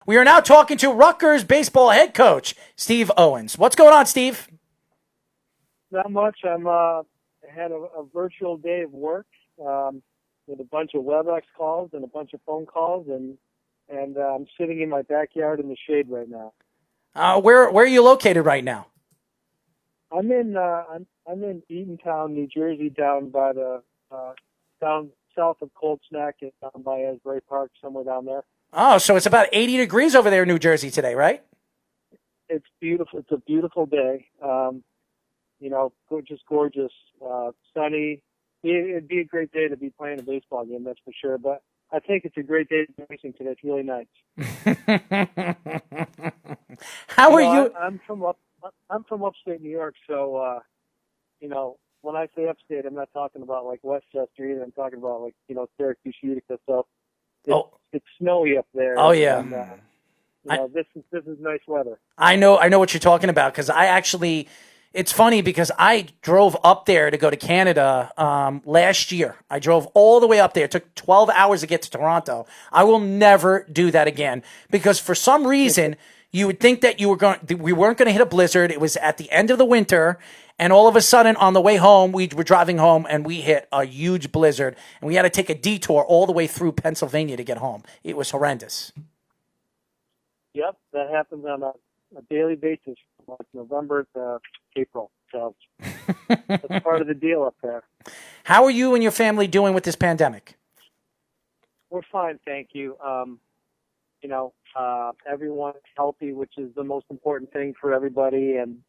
We are now talking to Rutgers baseball head coach, Steve Owens. What's going on, Steve? Not much. I had a virtual day of work with a bunch of WebEx calls and a bunch of phone calls, and I'm sitting in my backyard in the shade right now. Where are you located right now? I'm in Eatontown, New Jersey, down by the down south of Cold Snack and down by Asbury Park, somewhere down there. Oh, so it's about 80 degrees over there in New Jersey today, right? It's beautiful. It's a beautiful day. Just gorgeous, sunny. It'd be a great day to be playing a baseball game, that's for sure. But I think it's a great day to be racing today. It's really nice. How are you? I'm from upstate New York, so when I say upstate, I'm not talking about like Westchester either. I'm talking about like Syracuse, Utica. So it's snowy up there. Oh yeah. And, this is nice weather. I know what you're talking about because it's funny because I drove up there to go to Canada last year. I drove all the way up there. It took 12 hours to get to Toronto. I will never do that again because for some reason you would think that we weren't going to hit a blizzard. It was at the end of the winter, and all of a sudden on the way home, we were driving home and we hit a huge blizzard, and we had to take a detour all the way through Pennsylvania to get home. It was horrendous. Yep, that happens on a daily basis from like November to April. So that's part of the deal up there. How are you and your family doing with this pandemic? We're fine, thank you. Everyone's healthy, which is the most important thing for everybody. And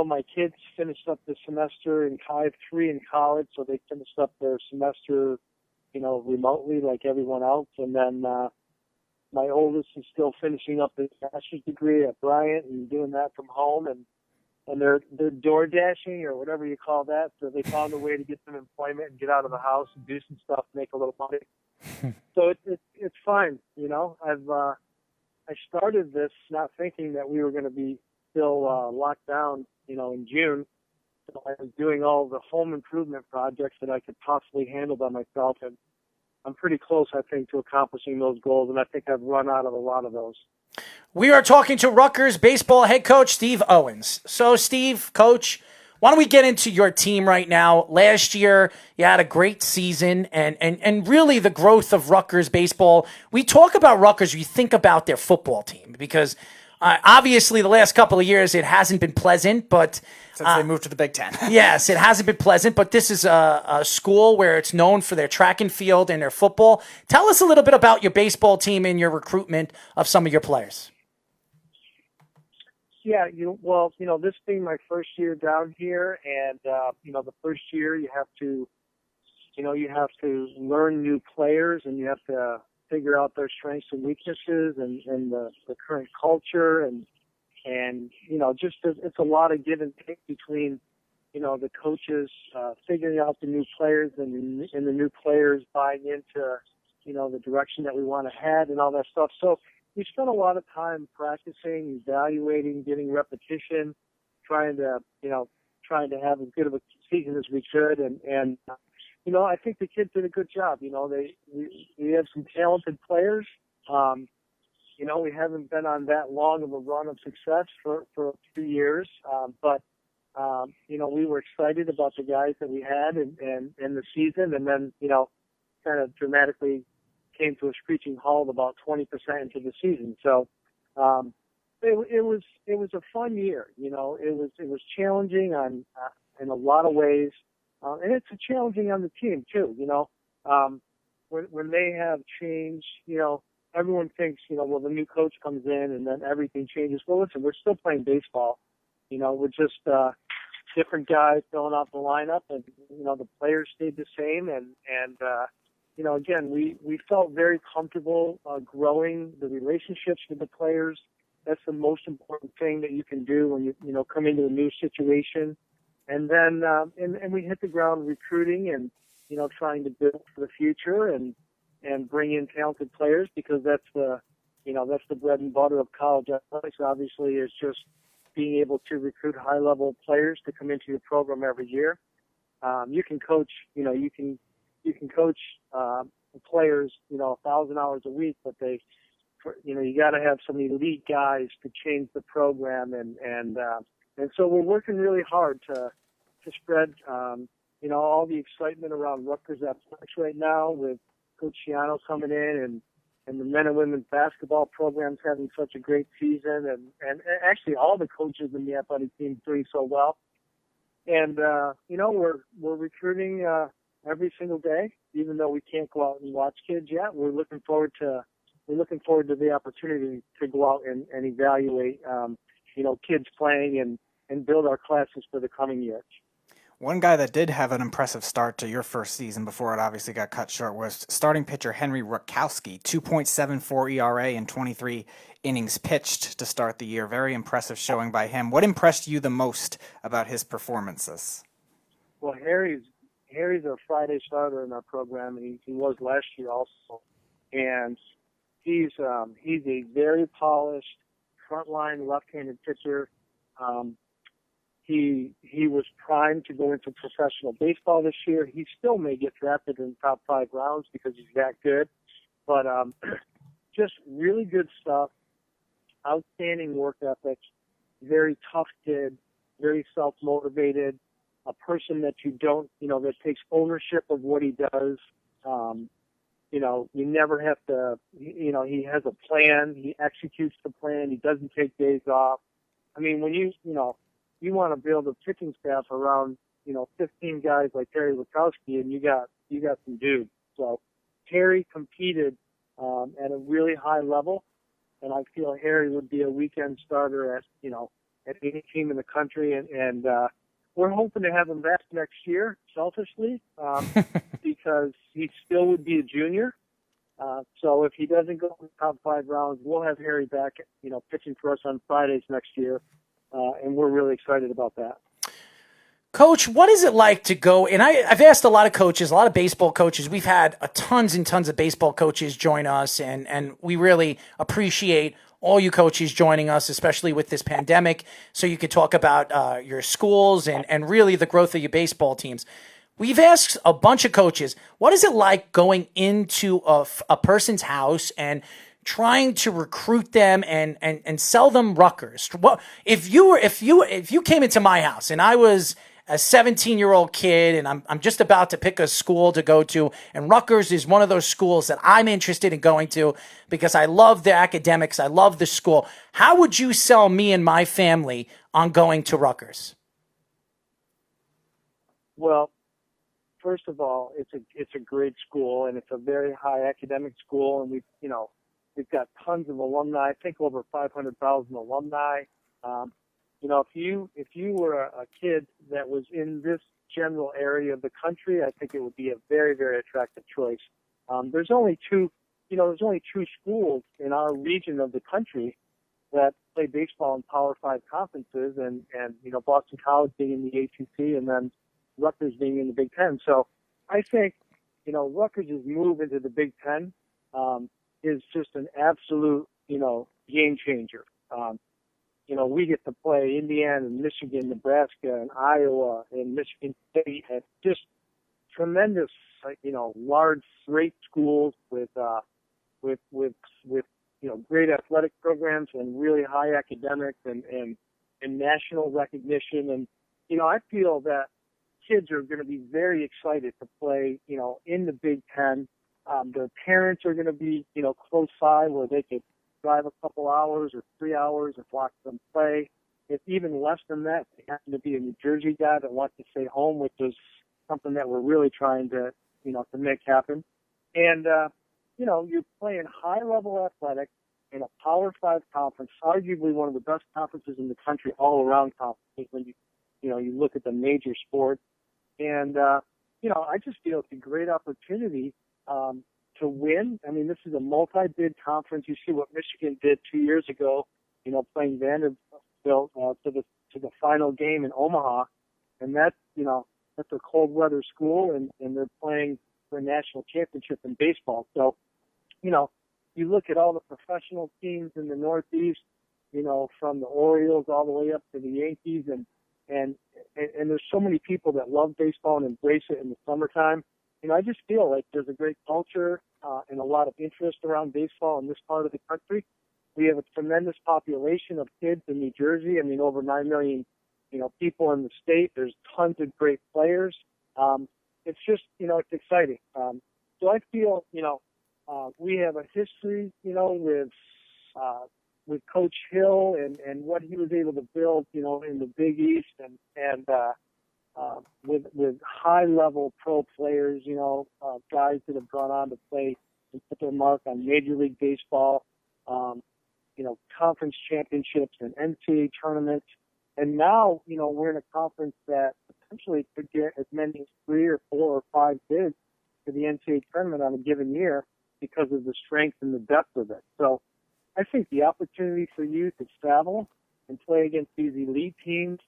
my kids finished up the semester in I have 3 in college, so they finished up their semester, remotely like everyone else. And then my oldest is still finishing up his master's degree at Bryant and doing that from home, and they're door dashing or whatever you call that. So they found a way to get some employment and get out of the house and do some stuff, make a little money. So it's fine. I started this not thinking that we were going to be still locked down, in June. So I was doing all the home improvement projects that I could possibly handle by myself, and I'm pretty close, I think, to accomplishing those goals, and I think I've run out of a lot of those. We are talking to Rutgers baseball head coach Steve Owens. So, Steve, coach, why don't we get into your team right now? Last year, you had a great season, and really the growth of Rutgers baseball. We talk about Rutgers, you think about their football team, because obviously the last couple of years it hasn't been pleasant, but since they moved to the Big Ten. Yes, it hasn't been pleasant, but this is a school where it's known for their track and field and their football. Tell us a little bit about your baseball team and your recruitment of some of your players. Yeah, this being my first year down here, and the first year you have to learn new players, and you have to figure out their strengths and weaknesses, and the current culture, and it's a lot of give and take between the coaches figuring out the new players and the new players buying into the direction that we want to head and all that stuff. So we spent a lot of time practicing, evaluating, getting repetition, trying to have as good of a season as we could, and I think the kids did a good job. We have some talented players. We haven't been on that long of a run of success for a few years, but we were excited about the guys that we had and the season, and then kind of dramatically came to a screeching halt about 20% into the season. So it was a fun year. It was challenging in a lot of ways, and it's challenging on the team too. When they have change, everyone thinks, the new coach comes in and then everything changes. Well, listen, we're still playing baseball. We're just different guys filling out the lineup, and the players stayed the same, and again, we felt very comfortable growing the relationships with the players. That's the most important thing that you can do when you come into a new situation. And then and we hit the ground recruiting and trying to build for the future and bring in talented players, because that's the bread and butter of college athletics. Obviously, is just being able to recruit high level players to come into your program every year. You can coach players 1,000 hours a week, but they you got to have some elite guys to change the program, and so we're working really hard to spread, all the excitement around Rutgers athletics right now with Coach Shiano coming in and the men and women's basketball programs having such a great season, and actually all the coaches in the athletic team doing so well. And we're recruiting every single day, even though we can't go out and watch kids yet. We're looking forward to the opportunity to go out and evaluate kids playing and build our classes for the coming year. One guy that did have an impressive start to your first season before it obviously got cut short was starting pitcher Henry Rutkowski, 2.74 ERA in 23 innings pitched to start the year. Very impressive showing by him. What impressed you the most about his performances? Well, Harry's a Friday starter in our program, and he was last year also. And he's a very polished frontline left-handed pitcher. He was primed to go into professional baseball this year. He still may get drafted in the top 5 rounds because he's that good. But just really good stuff, outstanding work ethic, very tough kid, very self-motivated, a person that that takes ownership of what he does. You never have to, he has a plan. He executes the plan. He doesn't take days off. I mean, when you want to build a pitching staff around, 15 guys like Harry Rutkowski, and you got some dudes. So Harry competed at a really high level, and I feel Harry would be a weekend starter at any team in the country, and we're hoping to have him back next year, selfishly, because he still would be a junior. So if he doesn't go in the top 5 rounds, we'll have Harry back, pitching for us on Fridays next year. And we're really excited about that. Coach, what is it like to go? And I've asked a lot of coaches, a lot of baseball coaches. We've had tons and tons of baseball coaches join us, and we really appreciate all you coaches joining us, especially with this pandemic, so you could talk about your schools and really the growth of your baseball teams. We've asked a bunch of coaches, what is it like going into a person's house and trying to recruit them and sell them Rutgers? What if you came into my house and I was a 17-year-old kid and I'm just about to pick a school to go to, and Rutgers is one of those schools that I'm interested in going to because I love the academics, I love the school. How would you sell me and my family on going to Rutgers? Well, first of all, it's a great school, and it's a very high academic school, and we've got tons of alumni. I think over 500,000 alumni. If you were a kid that was in this general area of the country, I think it would be a very, very attractive choice. There's only two schools in our region of the country that play baseball in Power 5 conferences, and Boston College being in the ACC, and then Rutgers being in the Big Ten. So I think Rutgers' move into the Big Ten is just an absolute, game changer. We get to play Indiana and Michigan, Nebraska and Iowa and Michigan State, and just tremendous, large, great schools with great athletic programs and really high academics and national recognition. And, I feel that kids are going to be very excited to play, in the Big Ten. Their parents are going to be, close by where they could drive a couple hours or 3 hours and watch them play. If even less than that, they happen to be a New Jersey guy that wants to stay home, which is something that we're really trying to, to make happen. And, you're playing high-level athletics in a Power 5 conference, arguably one of the best conferences in the country, all-around conferences when you look at the major sports. And, I just feel it's a great opportunity to win. I mean, this is a multi-bid conference. You see what Michigan did 2 years ago, playing Vanderbilt to the final game in Omaha, and that's a cold weather school, and they're playing for a national championship in baseball. So, you look at all the professional teams in the Northeast, from the Orioles all the way up to the Yankees, and there's so many people that love baseball and embrace it in the summertime. I just feel like there's a great culture. and a lot of interest around baseball in this part of the country. We have a tremendous population of kids in New Jersey. I mean, over 9 million, people in the state. There's tons of great players. It's just, it's exciting. So I feel, we have a history, with Coach Hill and what he was able to build, in the Big East and with high level pro players, guys that have gone on to play and put their mark on Major League Baseball, conference championships and NCAA tournaments. And now, we're in a conference that potentially could get as many as 3 or 4 or 5 bids to the NCAA tournament on a given year because of the strength and the depth of it. So I think the opportunity for you to travel and play against these elite teams,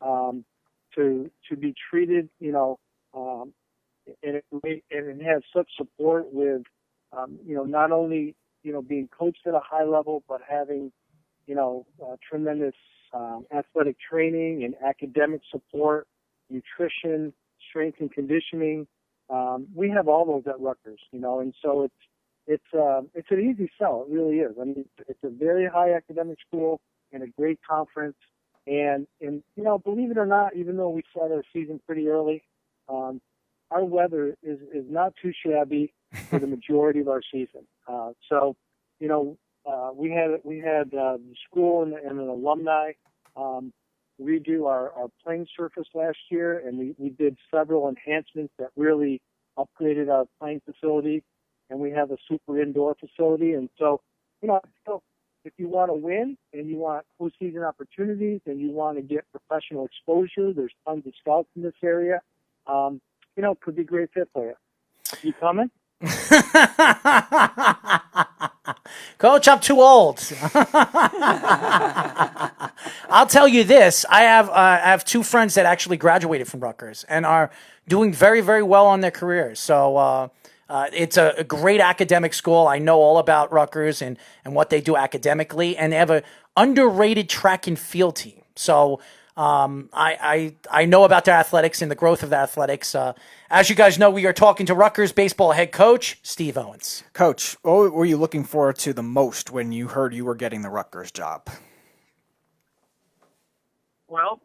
to be treated, and it has such support with, not only, being coached at a high level, but having, tremendous athletic training and academic support, nutrition, strength and conditioning. We have all those at Rutgers, and so it's an easy sell. It really is. I mean, it's a very high academic school and a great conference. And believe it or not, even though we start our season pretty early, our weather is not too shabby for the majority of our season. So, we had the school and an alumni redo our playing surface last year, and we did several enhancements that really upgraded our playing facility. And we have a super indoor facility. And so, I feel if you want to win and you want postseason opportunities and you want to get professional exposure, there's tons of scouts in this area. It could be a great fit for you. You coming? Coach, I'm too old. I'll tell you this. I have 2 friends that actually graduated from Rutgers and are doing very, very well on their careers. So, it's a great academic school. I know all about Rutgers and what they do academically, and they have an underrated track and field team. So I know about their athletics and the growth of the athletics. As you guys know, we are talking to Rutgers baseball head coach Steve Owens. Coach, what were you looking forward to the most when you heard you were getting the Rutgers job? Well,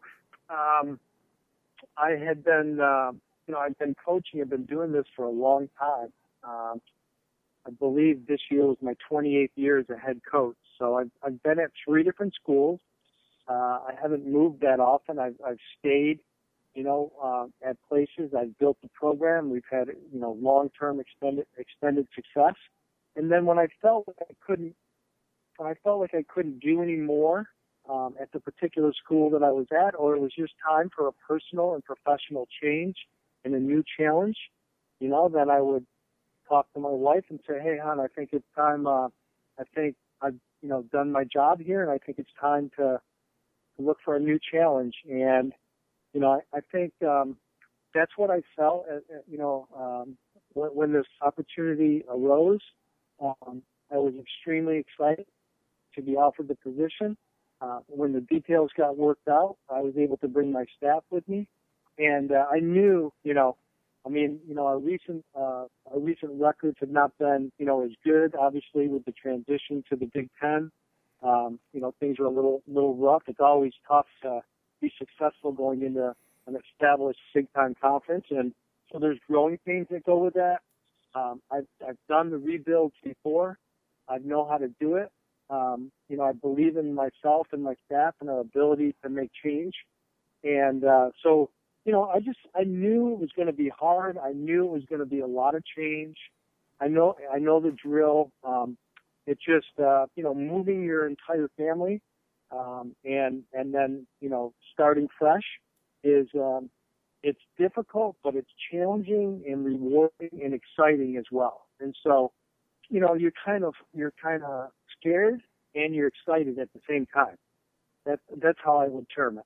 I had been, I've been coaching. I've been doing this for a long time. I believe this year was my 28th year as a head coach. So I've been at 3 different schools. I haven't moved that often. I've stayed, at places. I've built the program. We've had, long-term extended success. And then when I felt like I couldn't do any more, at the particular school that I was at, or it was just time for a personal and professional change and a new challenge, then I would talk to my wife and say, hey, hon, I think it's time, I think I've, done my job here, and I think it's time to look for a new challenge. And, I think that's what I felt, when this opportunity arose. I was extremely excited to be offered the position. When the details got worked out, I was able to bring my staff with me. And I knew, our recent records have not been, as good, obviously, with the transition to the Big Ten. Things are a little rough. It's always tough to be successful going into an established big-time conference. And so there's growing pains that go with that. I've done the rebuilds before. I know how to do it. I believe in myself and my staff and our ability to make change. And so I knew it was going to be hard. I knew it was going to be a lot of change. I know the drill. It's just, moving your entire family, and then, starting fresh is, it's difficult, but it's challenging and rewarding and exciting as well. And so, you're kind of scared and you're excited at the same time. That's how I would term it.